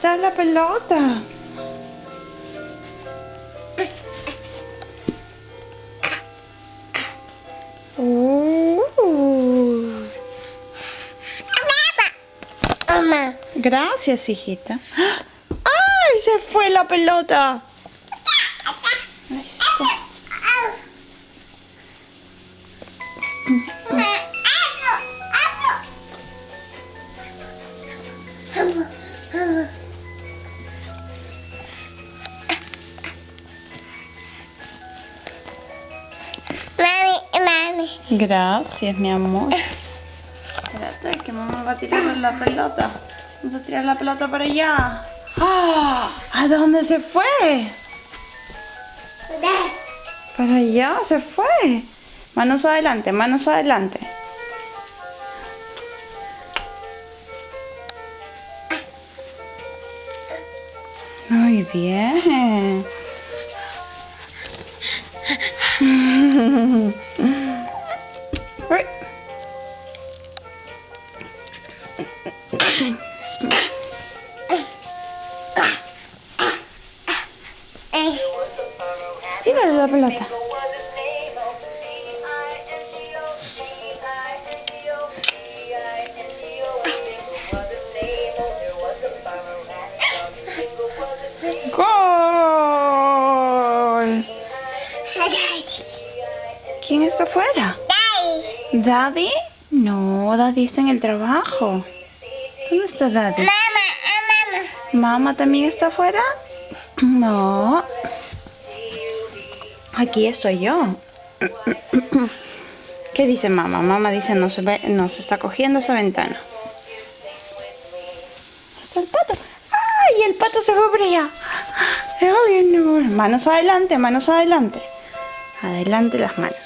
está la pelota? Mamá. Gracias, hijita. ¡Ay! Se fue la pelota. Ahí está. Mami. Gracias, mi amor. Espérate, que mamá va a tirar la pelota. Vamos a tirar la pelota para allá. ¡Ah! ¿A dónde se fue? Para allá se fue. Manos adelante, manos adelante. Muy bien. Uy. Tírale la pelota. ¡Gol! ¿Quién está afuera? ¿Daddy? No, Daddy está en el trabajo. ¿Dónde está Daddy? Mamá. ¿Mamá también está afuera? No. Aquí estoy yo. ¿Qué dice mamá? Mamá dice no se está cogiendo esa ventana. ¿Está el pato? ¡Ay! El pato se fue por allá. ¡Ay, no! Manos adelante, manos adelante. Adelante las manos.